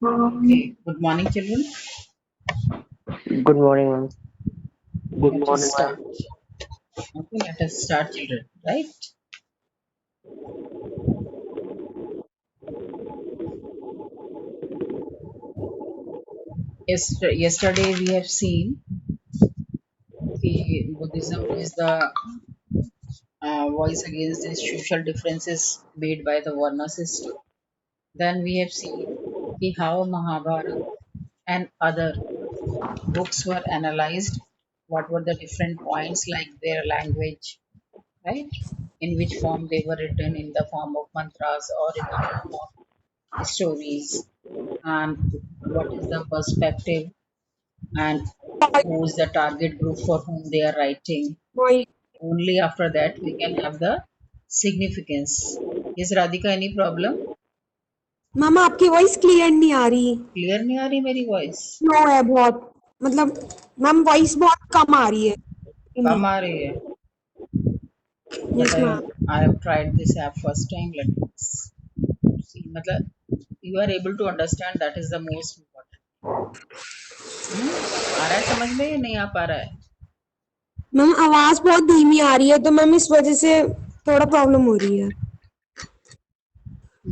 Okay, good morning, children. Good morning, ma'am. Good Let us morning, start. ma'am. Okay, let us start, children. Right? Yesterday we have seen Buddhism is the voice against the social differences made by the Varna system. Then we have seen how Mahabharata and other books were analyzed. What were the different points, like their language, right? In which form they were written, in the form of mantras or in the form of stories, and what is the perspective, and who is the target group for whom they are writing. वही Only after that we can have the significance. Is Radhika any problem? Ma'am आपकी voice clear नहीं आ रही। Clear नहीं आ रही मेरी voice? Slow है बहुत, मतलब मैम वॉइस बहुत कम आ रही है। कम आ रही है, but yes ma'am. I have tried this app first time. Let me see. मतलब you are able to understand, that is the most important. आ रहा है समझ में या नहीं आ पा रहा है? मैम आवाज बहुत धीमी आ रही है, तो मैम इस वजह से थोड़ा प्रॉब्लम हो रही है।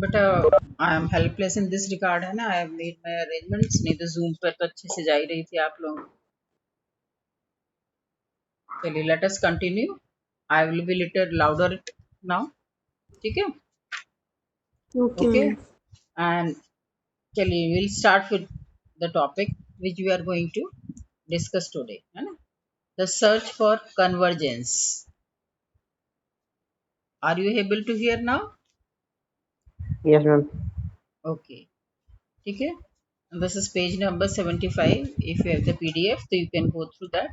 But I am helpless in this regard, है ना। I have made my arrangements, नहीं तो जूम पर तो अच्छे से जा ही रही थी आप लोग। चलिए, let us continue. I will be little louder now, ठीक है? Okay okay, ma'am. एंड चलिए will start with the topic which we are going to discuss today, है ना। The search for convergence. Are you able to hear now? Yes, ma'am. Okay, ठीक है। This is page number 75. If you have the PDF, so you can go through that.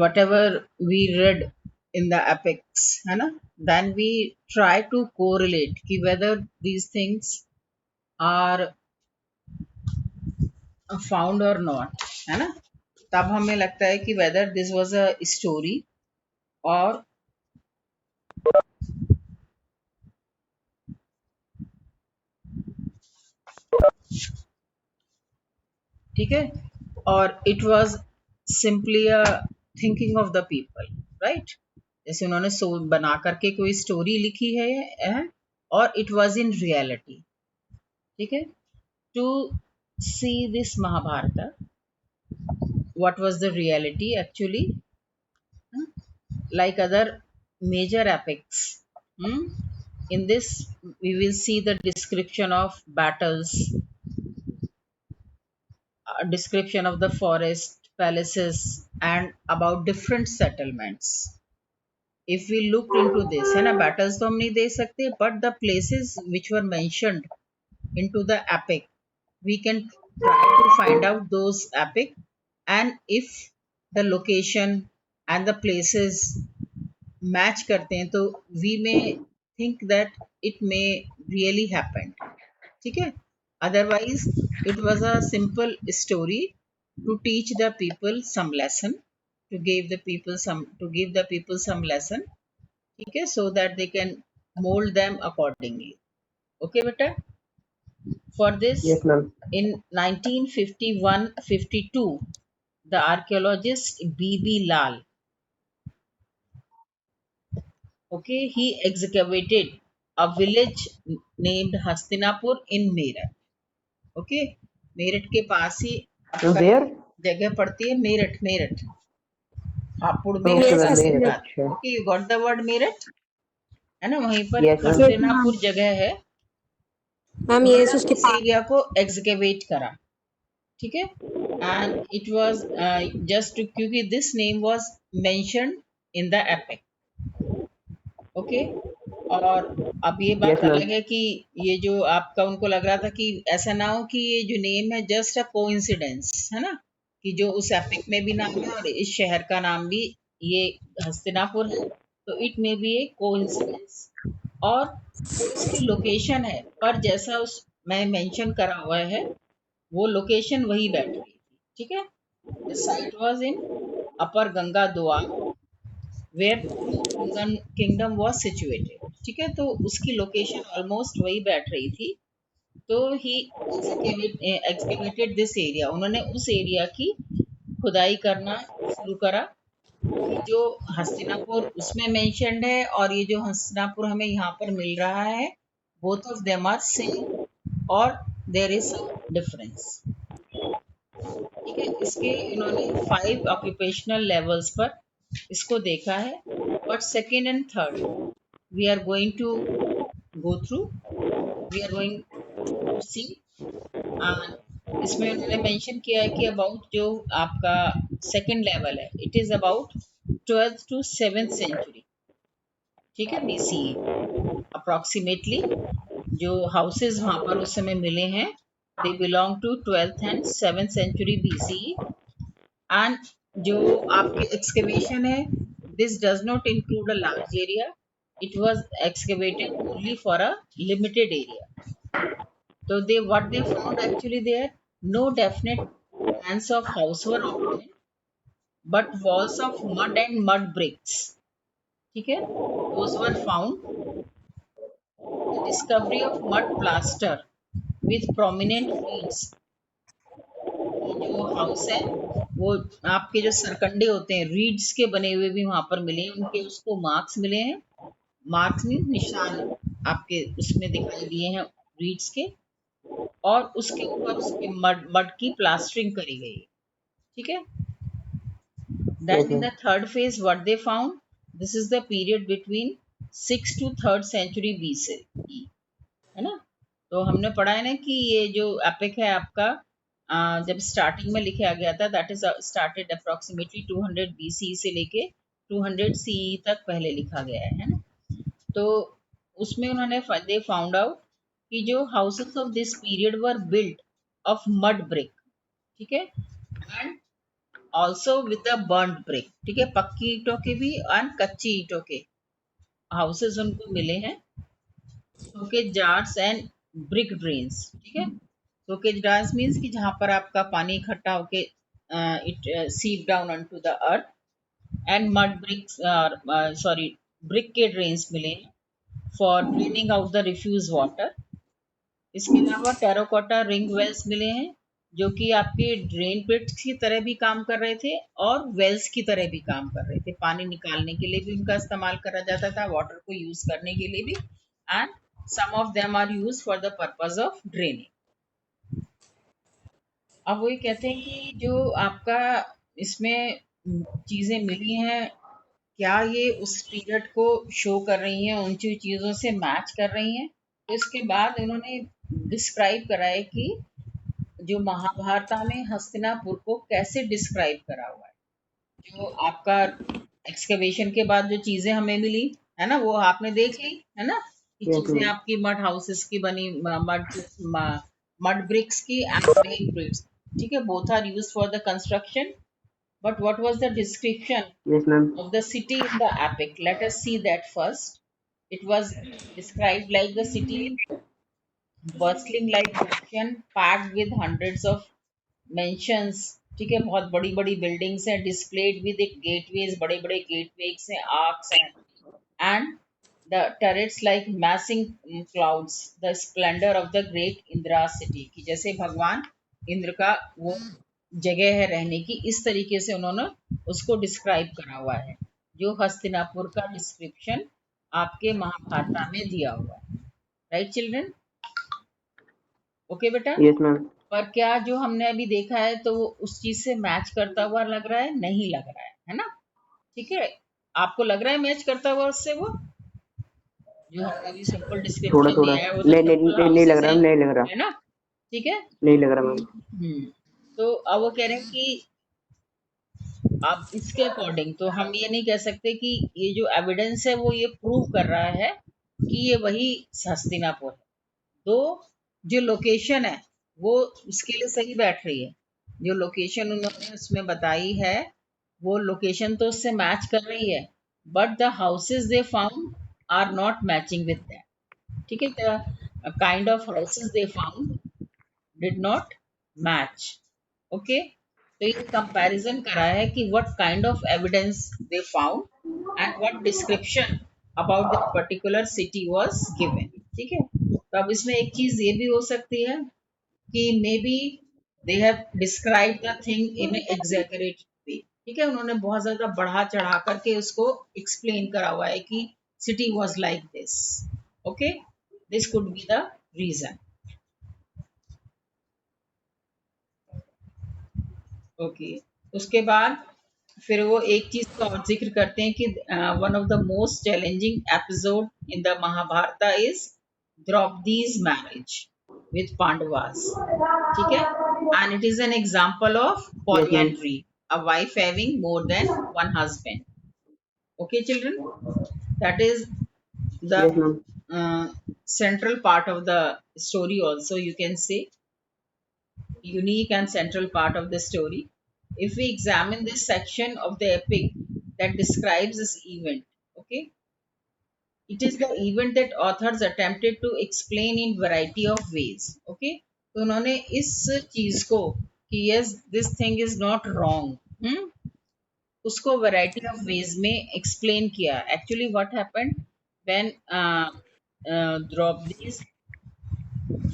Whatever we read in the epics, है ना, then we try to correlate कि whether these things are found or not, है ना। तब हमें लगता है कि whether this was a story or ठीक है, और it was simply a thinking of the people, right? जैसे उन्होंने सो बना करके कोई स्टोरी लिखी है, और it was in reality, ठीक है। To see this Mahabharata, what was the reality actually, like other major epics. In this, we will see the description of battles, description of the forest, palaces, and about different settlements. If we looked into this, है ना, battles तो हम नहीं दे सकते, but the places which were mentioned into the epic, we can try to find out those epic, and if the location and the places match करते हैं, तो we may think that it may really happen, ठीक है। Otherwise it was a simple story to teach the people some lesson, to give the people some lesson, ठीक है, so that they can mold them accordingly. Okay beta, for this, Yes, ma'am. in 1951-52, the archaeologist B.B. Lal, okay, he excavated a village named Hastinapur in Meerut. Okay, Meerut के पास ही आपका Where? जगह पड़ती है, मेरठ। मेरठ हापुड़ में Okay, yes ma'am. Meerut के Made it. हस्तिना। बाद, Sure. Okay, you got the word Meerut, है ना। वहीं पर Yes, एक ma'am. Yes ma'am. हस्तिनापुर जगह है। मैम उन्होंने यस उसके उस पास। एरिया को एक्सकेवेट करा, ठीक है। एंड इट वाज जस्ट क्योंकि this name was mentioned in the epic, okay. और अब ये Yes, बात ma'am. अलग है कि ये जो आपका, उनको लग रहा था कि ऐसा ना हो कि ये जो नेम है जस्ट अ कोइंसिडेंस, है ना, कि जो उस एपिक में भी नाम है और इस शहर का नाम भी ये हस्तिनापुर है, तो it may be A coincidence. और जो इसकी लोकेशन है, पर जैसा उस मैं मेंशन करा हुआ है, वो लोकेशन वही बैठ गई थी, ठीक है। The site was in upper Ganga Doab, where kingdom was situated, ठीक है, तो उसकी लोकेशन ऑलमोस्ट वही बैठ रही थी। तो ही एक्सकेवेटेड दिस एरिया, उन्होंने उस एरिया की खुदाई करना शुरू करा कि जो हस्तिनापुर उसमें मेंशन्ड है और ये जो हस्तिनापुर हमें यहाँ पर मिल रहा है, both of them are same और देयर इज सम डिफरेंस। ठीक है, इसके इन्होंने 5 ऑक्यूपेशनल लेवल्स पर इसको देखा है, but second and third we are going to go through, we are going to see. इसमें उन्होंने मेंशन किया है कि अबाउट जो आपका सेकेंड लेवल है, it is about 12th to 7th century. ठीक है, BCE अप्रोक्सीमेटली जो हाउसेस वहां पर उस समय मिले हैं, they belong to 12th and 7th century BCE। And जो आपकी एक्सकेवेशन है, this does not include a large area, it was excavated only for a limited area. So what they found actually there, no definite plans of house were obtained, but walls of mud and mud bricks. ठीक है, those were found. The discovery of mud plaster with prominent reeds. जो house है वो आपके जो सरकंडे होते हैं reads के बने हुए भी वहां पर मिले हैं, उनके उसको मार्क्स मिले हैं। मार्क्स मीन निशान आपके उसमें दिखाई दिए हैं रीड्स के, और उसके ऊपर उसके मड मड की प्लास्टरिंग करी गई है। ठीक है, Yes, then in ma'am. the third phase what they found, this is the period between 6th to 3rd century BCE, है ना। तो हमने पढ़ा है ना कि ये जो एपिक है आपका, जब स्टार्टिंग में लिखा गया था, that is started approximately 200 BCE से लेके 200 CE तक पहले लिखा गया है ना। तो उसमें उन्होंने दे फाउंड आउट कि जो houses of this period were built of mud brick. ठीक है, and also with a burned brick. ठीक है, पक्की ईंटों के भी और कच्ची ईंटों के हाउसेस उनको मिले हैं। सोकेज जार्स एंड ब्रिक ड्रेन्स। ठीक है, सोकेज जार्स मीन्स कि जहां पर आपका पानी इकट्ठा होके it seep down onto the earth, and mud bricks sorry brick के ड्रेन्स मिले हैं for draining out the refuse water. इसके अलावा टेराकोटा रिंग वेल्स मिले हैं जो कि आपके ड्रेन पिट्स की तरह भी काम कर रहे थे और वेल्स की तरह भी काम कर रहे थे। पानी निकालने के लिए भी उनका इस्तेमाल करा जाता था, वाटर को यूज करने के लिए भी, and some of them are use for the purpose of draining. अब वही कहते हैं कि जो आपका इसमें चीजें मिली हैं, क्या ये उस पीरियड को शो कर रही हैं, उन चीजों से मैच कर रही हैं। तो इसके बाद इन्होंने डिस्क्राइब करा है कि जो महाभारत में हस्तिनापुर को कैसे डिस्क्राइब करा हुआ है। जो आपका एक्सकवेशन के बाद जो चीजें हमें मिली है ना, वो आपने देख ली है ना, कि Yes, चीजें ma'am. आपकी मड हाउसेस की बनी, मड ब्रिक्स की एंड ब्रिक ब्रिक्स। ठीक है, both are used for the construction, but what was the description Yes, ma'am. of the city in the epic? Let us see that first. It was described like the city bustling like ocean, packed with hundreds of mansions। ठीक है, बहुत बड़ी बड़ी buildings हैं, displayed with it gateways, बड़े बड़े gateways हैं, arcs हैं, and the turrets like massing clouds, the splendor of the great Indra city, कि जैसे भगवान इंद्र का वो जगह है रहने की, इस तरीके से उन्होंने उसको डिस्क्राइब करा हुआ है। जो हस्तिनापुर का डिस्क्रिप्शन आपके महाभारत में दिया हुआ है। राइट चिल्ड्रन, ओके बेटा। Yes, ma'am. पर क्या जो हमने अभी देखा है तो वो उस चीज से मैच करता हुआ लग रहा है? नहीं लग रहा है ना। ठीक है, आपको लग रहा है मैच करता हुआ उससे? वो जो हमने अभी सिंपल थोड़ा डिस्क्रिप्शन थोड़ा दिया है, वो तो नहीं नहीं सिंपल नहीं नहीं लग हाउसेस रहा, हैं, नहीं लग रहा, है ना। ठीक है। नहीं लग रहा मैम। तो अब वो कह रहे हैं कि अब इसके अकॉर्डिंग तो हम ये नहीं कह सकते कि ये जो एविडेंस है वो ये प्रूव कर रहा है कि ये वही हस्तिनापुर है। तो जो लोकेशन है वो उसके लिए सही बैठ रही है। जो लोकेशन उन्होंने उसमें बताई है वो लोकेशन तो उससे मैच कर रही है, but the houses they found are not matching with that. ठीक है, the kind of houses they found did not match. Okay, तो ये कंपैरिजन करा है कि what kind of evidence they found and what description about that particular city was given. ठीक है, तो अब इसमें एक चीज ये भी हो सकती है कि maybe they have describe the thing in exaggerated way. ठीक है, उन्होंने बहुत ज्यादा बढ़ा चढ़ा करके उसको एक्सप्लेन करा हुआ है कि city was like this. Okay, this could be the reason. Okay, उसके बाद फिर वो एक चीज का और जिक्र करते हैं कि one of the most challenging episode in the Mahabharata is Draupadi's marriage with Pandavas. ठीक है, and it is an example of Yes, ma'am. Polyandry, a wife having more than one husband. Okay, children, that is the Yes, ma'am. central part of the story. Also, you can say unique and central part of the story. If we examine this section of the epic that describes this event, okay, it is the event that authors attempted to explain in variety of ways. Okay, तो उन्होंने इस चीज को कि yes this thing is not wrong, उसको variety of ways में explain किया. Actually what happened when Draupadi's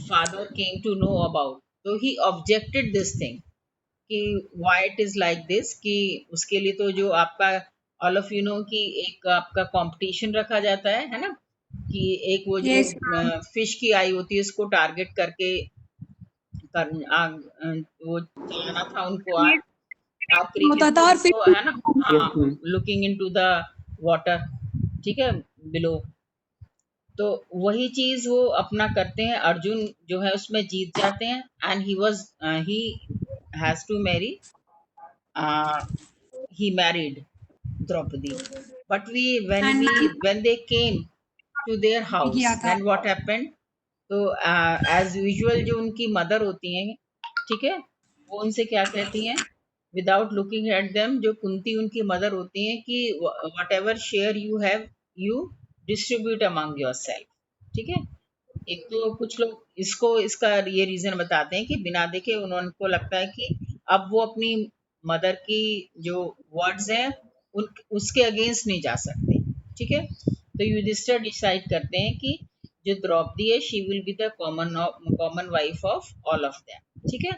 father came to know about, so he objected this thing कि why it is like this, कि उसके लिए तो जो आपका ऑल ऑफ यू नो कि एक आपका कंपटीशन रखा जाता है ना, कि एक वो जो Yes, ma'am. फिश की आई होती है उसको टारगेट करके वो चलाना था उनको आग, आखिरी के होता था और फ्लेम फिर को, है ना। हाँ, Yes, ma'am. Looking into the water, ठीक है, बिलो। तो वही चीज वो अपना करते हैं, अर्जुन जो है उसमें जीत जाते हैं and he has to marry, he married Draupadi. But and when they came to their किया house, था। then what happened? तो एज यूजुअल जो उनकी मदर होती हैं, ठीक है, वो उनसे क्या कहती हैं, विदाउट लुकिंग एट देम, जो कुंती उनकी मदर होती हैं, कि what ever share you have, you distribute among your self. ठीक है, एक तो कुछ लोग इसको इसका ये रीजन बताते हैं कि बिना देखे उनको लगता है कि अब वो अपनी मदर की जो वर्ड्स हैं उन उसके अगेंस्ट नहीं जा सकते। ठीक है, तो युधिष्ठिर डिसाइड करते हैं कि जो द्रौपदी है she will be the common wife of all of them. ठीक है,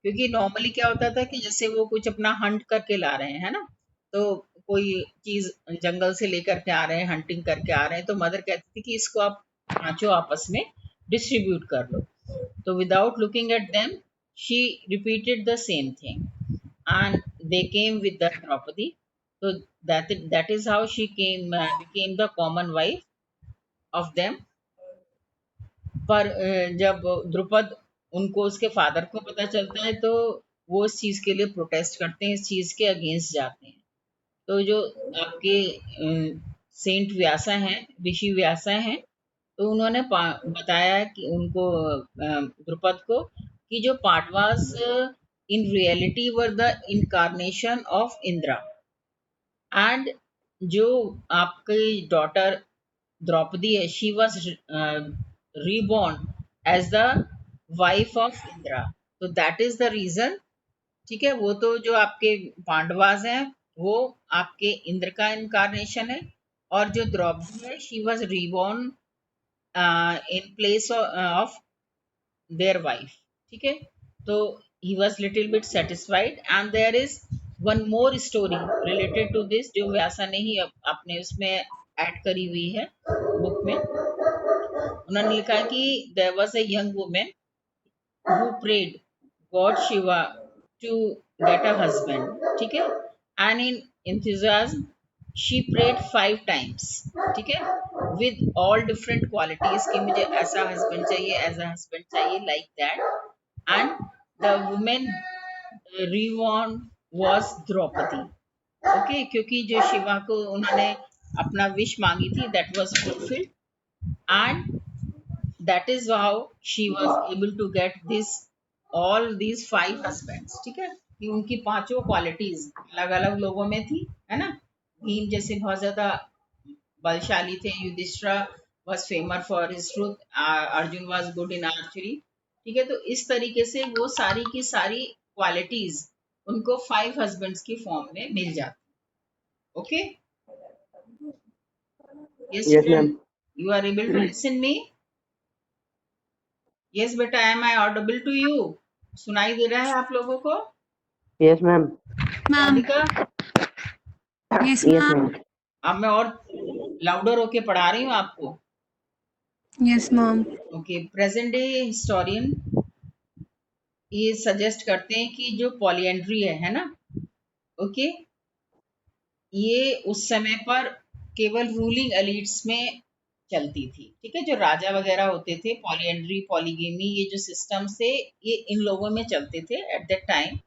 क्योंकि नॉर्मली क्या होता था कि जैसे वो कुछ अपना हंट करके ला रहे हैं, है ना, तो कोई चीज जंगल से लेकर के आ रहे हैं, हंटिंग करके आ रहे हैं, तो मदर कहती थी कि इसको आप पांचों आपस में डिस्ट्रीब्यूट कर लो। तो without looking at them she repeated the same thing and they came with the Draupadi. So that is how she became the common wife of them. पर जब द्रुपद उनको उसके फादर को पता चलता है तो वो इस चीज के लिए प्रोटेस्ट करते हैं, इस चीज के अगेंस्ट जाते हैं। तो जो आपके सेंट व्यासा हैं, ऋषि व्यासा हैं, तो उन्होंने बताया कि उनको द्रुपद को कि जो Pandavas in reality were the incarnation of Indra, and जो आपकी डॉटर द्रौपदी है she was reborn as the wife of Indra. तो दैट इज द रीजन। ठीक है, वो तो जो आपके पांडवास हैं वो आपके इंद्र का इनकारनेशन है, और जो द्रौपदी है she was reborn in place of their wife. ठीक है, तो he was little bit satisfied and there is one more story related to this जो व्यासा ने ही अपने उसमें ऐड करी हुई है बुक में। उन्होंने लिखा है कि there was a young woman who prayed God Shiva to get a husband। ठीक है, and in enthusiasm she prayed 5 times। ठीक है, with all different qualities कि मुझे ऐसा हस्बैंड चाहिए, ऐसा हस्बैंड चाहिए, like that, and the woman reborn was Draupadi। Okay, क्योंकि जो शिवा को उन्होंने अपना विश मांगी थी that was fulfilled and that is how she was able to get this all these 5 husbands। ठीक है, कि उनकी पांचों क्वालिटीज अलग अलग लोगों में थी, है ना। भीम जैसे बहुत ज्यादा बलशाली थे, Yudhishthir was famous for his truth, Arjun was good in archery। ठीक है, तो इस तरीके से वो सारी की सारी क्वालिटीज उनको 5 husbands की फॉर्म में मिल जाती। Okay, Yes, Yes, children, ma'am. you are able to listen me? Yes, बेटा, am I audible to you? सुनाई दे रहा है आप लोगों को? Yes, ma'am. Ma'am. Radhika, yes Yes, ma'am. ma'am. अब मैं और लाउडर होके पढ़ा रही हूँ आपको. Yes ma'am. Okay, present day historian ये सजेस्ट करते हैं कि जो पॉलीएंड्री है ना, ओके, ये उस समय पर केवल रूलिंग एलिट्स में चलती थी. ठीक है, जो राजा वगैरह होते थे, पॉलीएंड्री, पॉलीगेमी, ये जो सिस्टम से ये इन लोगों में चलते थे एट दैट टाइम.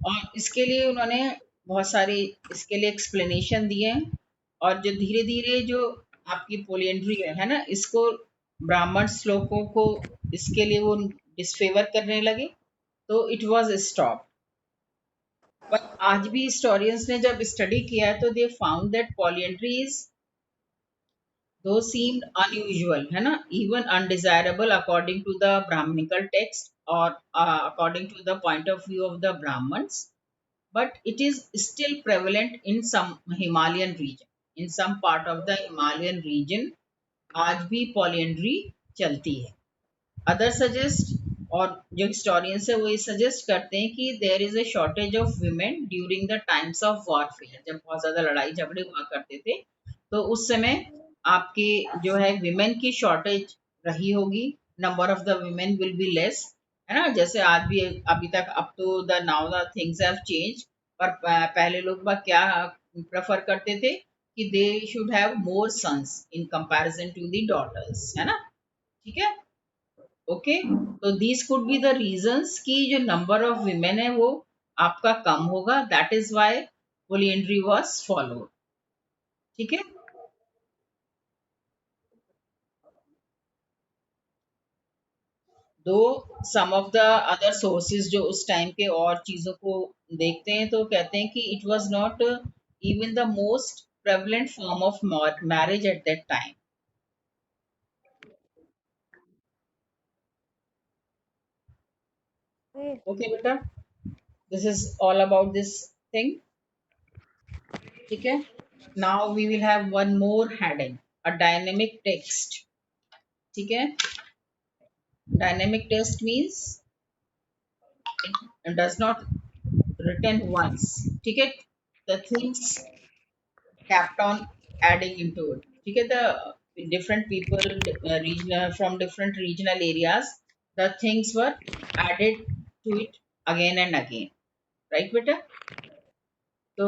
और इसके लिए उन्होंने बहुत सारे इसके लिए एक्सप्लेनेशन दिए हैं. और जो धीरे धीरे जो आपकी पॉलीएंड्री है ना, इसको ब्राह्मण श्लोकों को इसके लिए वो डिसफेवर करने लगे, तो इट वाज स्टॉप. पर आज भी हिस्टोरियंस ने जब स्टडी किया है तो they found that polyandry is दो seemed unusual, है ना, even undesirable according to the Brahminical text or according to the point of view of the Brahmins, but it is still prevalent in some Himalayan region. In some part of the Himalayan region, आज भी polyandry चलती है. Other suggest, और जो historians है वो ये suggest करते हैं कि there is a shortage of women during the times of warfare. जब बहुत ज्यादा लड़ाई झगड़े हुआ करते थे तो उस समय आपके जो है विमेन की शॉर्टेज रही होगी. Number of the women will be less, है ना, जैसे आज भी अभी तक. अब तो the now the things have change, पर पहले लोग बाग क्या प्रेफर करते थे कि they should have more sons in comparison to the daughters, है ना. ठीक है, ओके. तो these could be the reasons कि जो नंबर ऑफ विमेन है वो आपका कम होगा. That is why polyandry was followed. ठीक है. Though some of the other sources जो उस टाइम के और चीजों को देखते हैं तो कहते हैं कि it was not even the most prevalent form of marriage at that time. Okay, beta, this is all about this thing. ठीक है. Now we will have one more heading, a dynamic text. ठीक है. Dynamic text means it does not written once. ठीक है. The things kept on adding into it. ठीक है. The different people regional from different regional areas, the things were added to it again and again. Right, beta? तो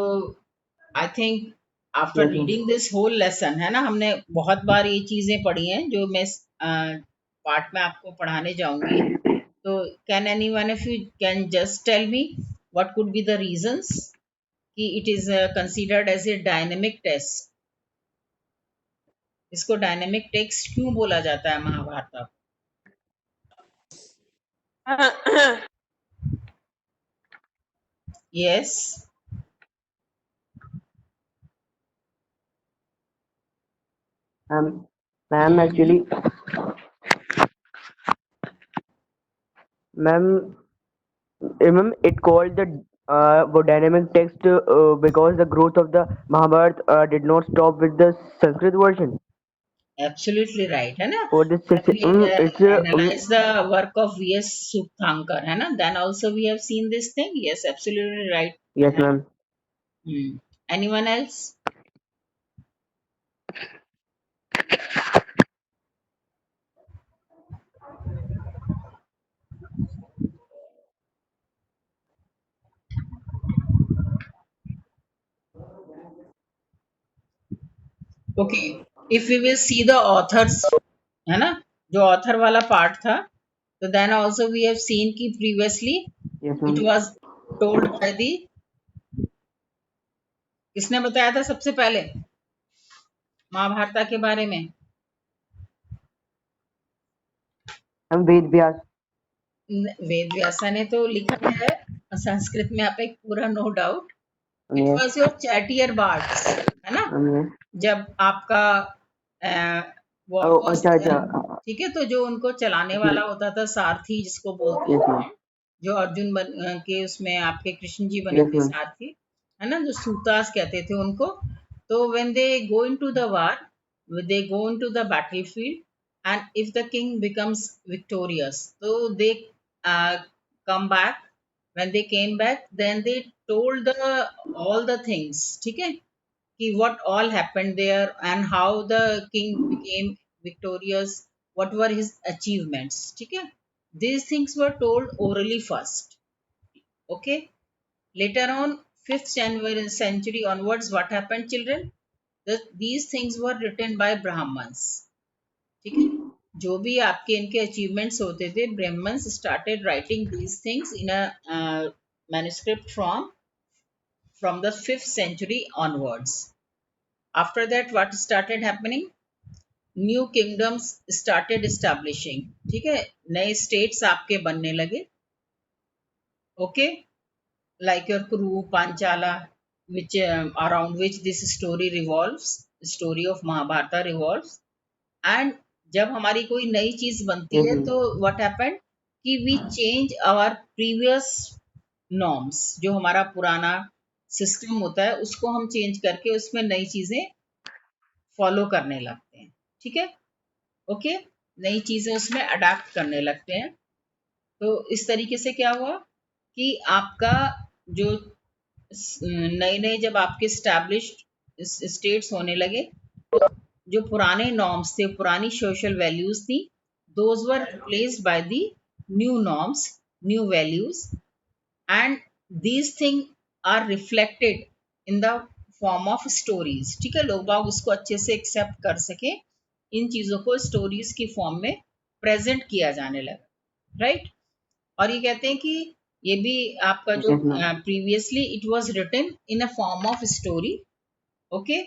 I think after Yes, ma'am. Reading this whole lesson, है ना, हमने बहुत बार ये चीजें पढ़ी हैं जो मैं पार्ट में आपको पढ़ाने जाऊंगी. तो can any one of you can just tell me what could be the reasons कि it is considered as a dynamic text. इसको डायनेमिक टेक्स्ट क्यों बोला जाता है Mahabharat? Yes. Ma'am, actually, ma'am, ma'am, it called the dynamic text because the growth of the Mahabharata did not stop with the Sanskrit version. Absolutely right, है ना. For this, When we it's analyze the work of V.S. Subthankar, है ना, then also we have seen this thing. Yes, absolutely right. yes, ma'am. Anyone else? Okay, if we will see the authors, है ना, जो author वाला part था, तो then also we have seen कि previously Yes, it ma'am. was told by the, किसने बताया था सबसे पहले महाभारत के बारे में? I'm Ved Vyas. वेद व्यासा ने तो लिखा है संस्कृत में, आप एक पूरा no doubt. It Yes, was your charioteer bards, है ना. yes. जब आपका वॉर Oh, कॉस्ट, अच्छा. ठीक है, तो जो उनको चलाने वाला होता था सारथी जिसको बोलते Yes, हैं, ma'am. जो अर्जुन के उसमें आपके कृष्ण जी बने Yes, थे ma'am. सारथी, है ना, जो सूतास कहते थे उनको. So when they go into the war, they go into the battlefield, and if the king becomes victorious, so they uh, come back. When they came back, then they told the all the things, okay, कि what all happened there and how the king became victorious, what were his achievements, okay. These things were told orally first, okay. Later on, 5th century onwards, what happened, children? These things were written by Brahmins. ठीक है, जो भी आपके इनके achievements होते थे, Brahmins started writing these things in a manuscript from the 5th century onwards. After that, what started happening? New kingdoms started establishing. ठीक है, नए states आपके बनने लगे, okay, like your Kuru, Panchala, which around which this story revolves, story of Mahabharata revolves. And जब हमारी कोई नई चीज बनती Yes, है, ma'am. तो what happened कि we change our previous norms, जो हमारा पुराना सिस्टम होता है उसको हम चेंज करके उसमें नई चीजें फॉलो करने लगते हैं, ठीक है, ओके, नई चीजें उसमें अडाप्ट करने लगते हैं। तो इस तरीके से क्या हुआ कि आपका जो नए नए जब आपके स्टैब्लिश्ड स्टेट्स होने लगे, तो जो पुराने नॉर्म्स थे, पुरानी सोशल वैल्यूज थी, those were replaced by the new norms, new values, and these thing are reflected in the form of stories, ठीक है, लोग बाग उसको अच्छे से एक्सेप्ट कर सके, इन चीजों को स्टोरीज की फॉर्म में प्रेजेंट किया जाने लगा, राइट। और ये कहते हैं कि ये भी आपका जो Yes, ma'am. Previously it was written in a form of story, okay,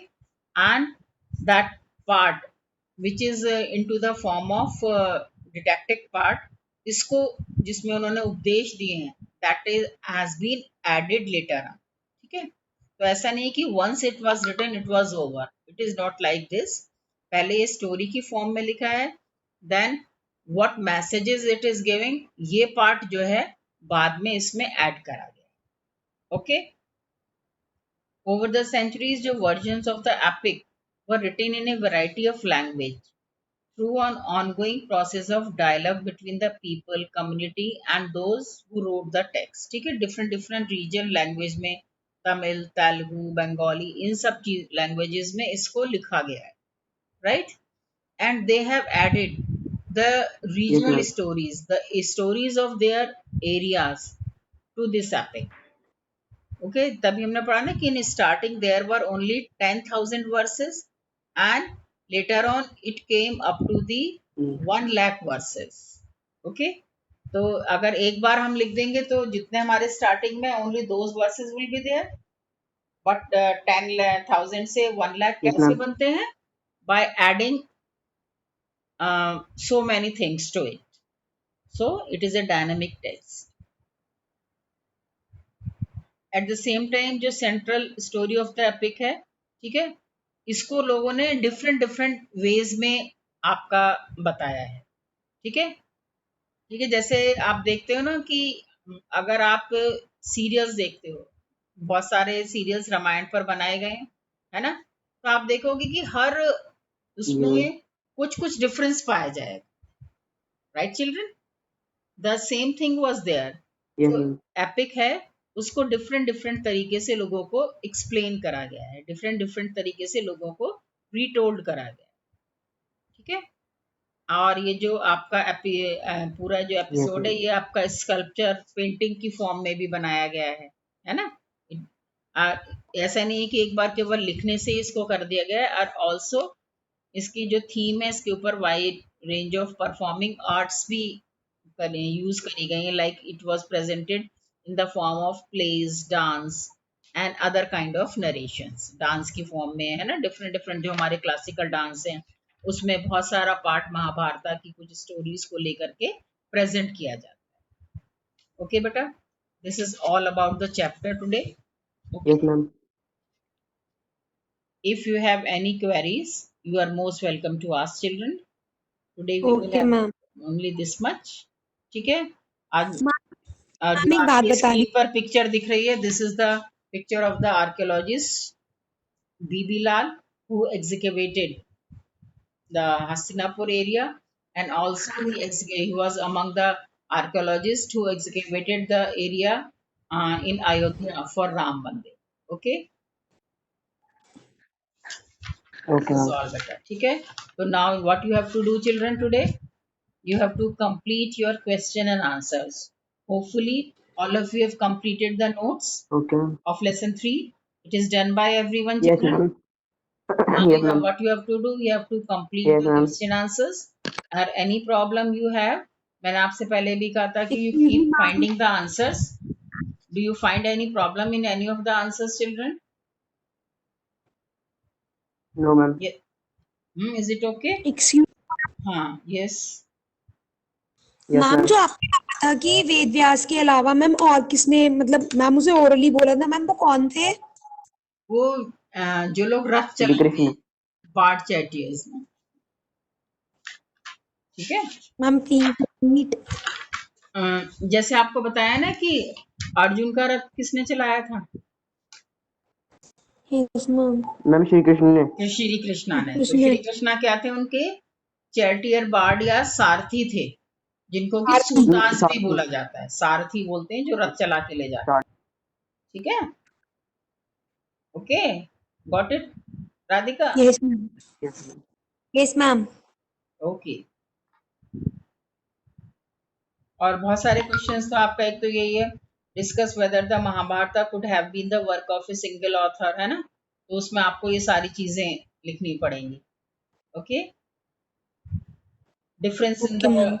and that part which is into the form of detective part, इसको जिसमें उन्होंने उपदेश दिए हैं, that is has been added later, ठीक है। तो ऐसा नहीं कि once it was written it was over, it is not like this. पहले ये स्टोरी की फॉर्म में लिखा है, then what messages it is giving, ये पार्ट जो है बाद में इसमें ऐड करा गया, okay. Over the centuries, the versions of the epic were written in a variety of language through an ongoing process of dialogue between the people, community, and those who wrote the text. ठीक है, different different region language में, तमिल, तेलुगु, बंगाली, इन सब languages में इसको लिखा गया है, right? And they have added the Yes, regional ma'am. stories, the stories of their areas to this epic. Okay, तभी हमने पढ़ा ना कि in starting there were only 10,000 verses, and later on it came up to the Mm. 1 lakh verses, okay. तो अगर एक बार हम लिख देंगे तो जितने हमारे स्टार्टिंग में only those verses will be there, but 10,000 से 1 लाख Yes, कैसे ma'am. बनते हैं? By adding so many things to it, so it is a dynamic text. At the same time जो central story of the epic है, ठीक है, इसको लोगों ने डिफरेंट डिफरेंट वेज में आपका बताया है, ठीक है, ठीक है। जैसे आप देखते हो ना कि अगर आप सीरियल्स देखते हो, बहुत सारे सीरियल्स रामायण पर बनाए गए हैं, है ना, तो आप देखोगे कि हर Yes. उसमें कुछ कुछ डिफरेंस पाया जाएगा, right children, the same thing was there. Yes, जो ma'am. एपिक है उसको डिफरेंट डिफरेंट तरीके से लोगों को एक्सप्लेन करा गया है, डिफरेंट डिफरेंट तरीके से लोगों को रीटोल्ड करा गया है, ठीक है। और ये जो आपका पूरा जो Yes, एपिसोड है, ma'am. ये आपका स्कल्पचर पेंटिंग की फॉर्म में भी बनाया गया है ना। आ, ऐसा नहीं है कि एक बार केवल लिखने से ही इसको कर दिया गया है, और ऑल्सो इसकी जो थीम है इसके ऊपर wide range of performing arts भी यूज करी गई है, like it was presented in the form of plays, dance and other kind of narrations, dance की फॉर्म में, है ना, डिफरेंट डिफरेंट जो हमारे क्लासिकल डांस हैं उसमें बहुत सारा पार्ट महाभारत की कुछ स्टोरीज को लेकर के प्रेजेंट किया जाता है, ओके बेटा, this is all about the chapter today, Yes, okay. ma'am. If you have any queries, you are most welcome to ask children. Today we will okay have ma'am. only this much. ठीक है, आज जो ma'am एक बात आपकी बता दी। Screen पर picture दिख रही है, this is the picture of the archaeologist Bibilal, who excavated the Hastinapur area, and also he was among the archaeologists who excavated the area in Ayodhya for Ram Mandir. Okay, Okay, this is ma'am. all better. Okay, so now what you have to do, children, today? You have to complete your question and answers. Hopefully, all of you have completed the notes Okay, ma'am. of lesson 3. It is done by everyone, Yes, children. ma'am. Now Yes, you have, ma'am. what you have to do, you have to complete Yes, the ma'am. question answers. Or any problem you have, मैंने आपसे पहले भी कहा था कि you Excuse me, keep ma'am. finding the answers. Do you find any problem in any of the answers, children? No, ma'am. Yeah. Is it okay? Excuse हाँ, yes. Yes, ma'am, ma'am. जो आपने कहा था कि वेद व्यास के अलावा मैम और किसने, मतलब मैम उसे ओरली बोला था, मैम वो कौन थे? वो जो लोग रथ Shri चलाते Krishna. हैं, पार्ट चैटियर्स में, ठीक है। Ma'am please repeat. जैसे आपको बताया ना कि अर्जुन का रथ किसने चलाया था? Yes ma'am. Ma'am Shri Krishna ने. कि श्री कृष्णा ने। तो कृष्ण श्री कृष्णा क्या थे? उनके चैटियर बार्ड या सारथी थे, जिनको कि आरती। सुतास भी सारथी. बोला जाता है। सारथी बोलते हैं जो रथ चला के ले जाते हैं, सारथी. ठीक है। Okay, got it Radhika? Yes ma'am. Yes, ma'am. Yes ma'am. Okay. और बहुत सारे क्वेश्चंस, तो आपका एक तो यही है, discuss whether the Mahabharata could have been the work of a single author, है ना। तो उसमें आपको ये सारी चीजें लिखनी पड़ेंगी। Okay, difference in okay ma'am.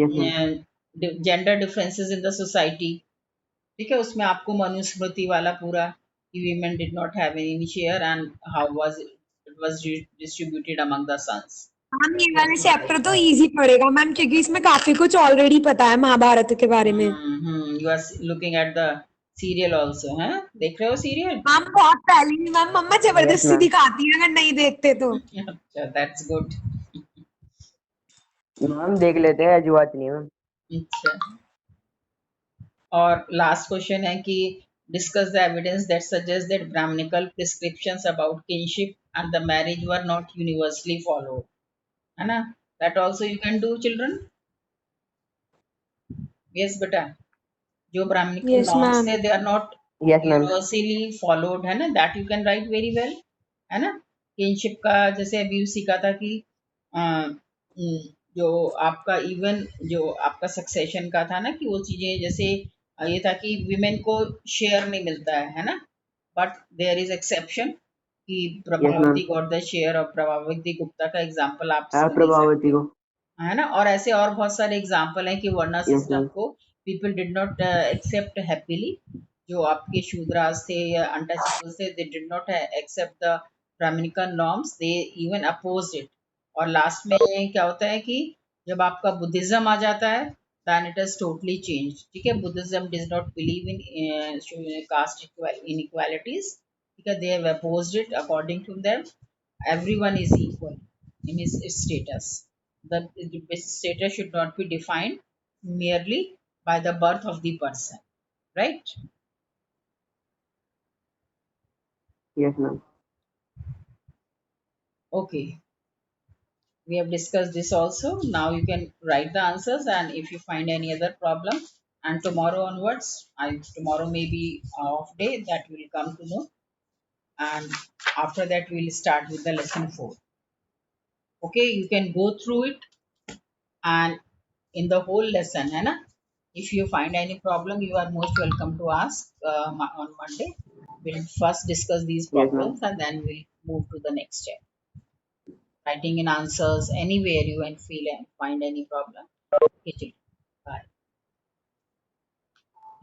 Yes, ma'am. The gender differences in the society, ठीक है। उसमें आपको मनुस्मृति वाला पूरा कि women did not have any share and how was it was distributed among the sons. Ma'am ये वाले चैप्टर तो इजी पड़ेगा मैम, क्योंकि इसमें काफी कुछ ऑलरेडी पता है महाभारत के बारे में। You are looking at the serial also, हैं? देख रहे हो सीरियल? मैम बहुत पहले ही मैम, मम्मा Yes, जबरदस्ती ma'am. दिखाती है अगर नहीं देखते तो। अच्छा, दैट्स गुड। मैम देख लेते हैं, ऐसी बात नहीं है मैम. अच्छा, और लास्ट क्वेश्चन है कि discuss the evidence that suggest that brahmanical prescriptions about kinship and the marriage were not universally followed, है ना। That also you can do, children. Yes बेटा, जो ब्राह्मणिकल यस नॉर्म्स मैम। थे, they are not Yes, ma'am. Universally followed, है ना। That you can write very well, है ना। Kinship का जैसे अभी सीखा था कि जो आपका इवन जो आपका सक्सेशन का था ना, कि वो चीजें जैसे ये था कि विमेन को शेयर नहीं मिलता है ना। बट देयर इज एक्सेप्शन कि Yes, Prabhavati ma'am. Got the share, और प्रभावती गुप्ता का एग्जाम्पल आप है दे सकते प्रभावती हो, को. है ना। और ऐसे और बहुत सारे एग्जाम्पल हैं कि वर्ना Yes, सिस्टम ma'am. को people did not accept happily. जो आपके शूद्रास थे या अनटचेबल्स थे, they did not accept the brahmanical norms, they even oppose it. और लास्ट में क्या होता है कि जब आपका बुद्धिज्म आ जाता है, then it has totally changed, ठीक है। Buddhism does not believe in caste inequalities, ठीक है। they have opposed it. According to them, everyone is equal in his status. The status should not be defined merely by the birth of the person, right? Yes, ma'am. Okay, we have discussed this also. Now you can write the answers, and if you find any other problem, and tomorrow onwards, tomorrow may be off day, that will come to know, and after that we'll start with the lesson 4. Okay, you can go through it, and in the whole lesson, है ना, if you find any problem, you are most welcome to ask on Monday. We'll first discuss these Yes, ma'am. problems and then we'll move to the next step. Writing in answers anywhere you and feel and find any problem, hit it. Bye.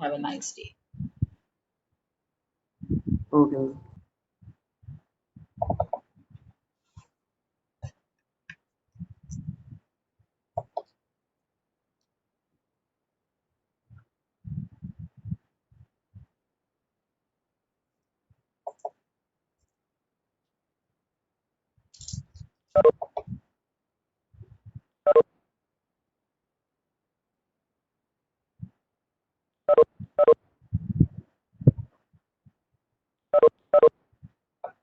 Have a nice day. Okay, ma'am.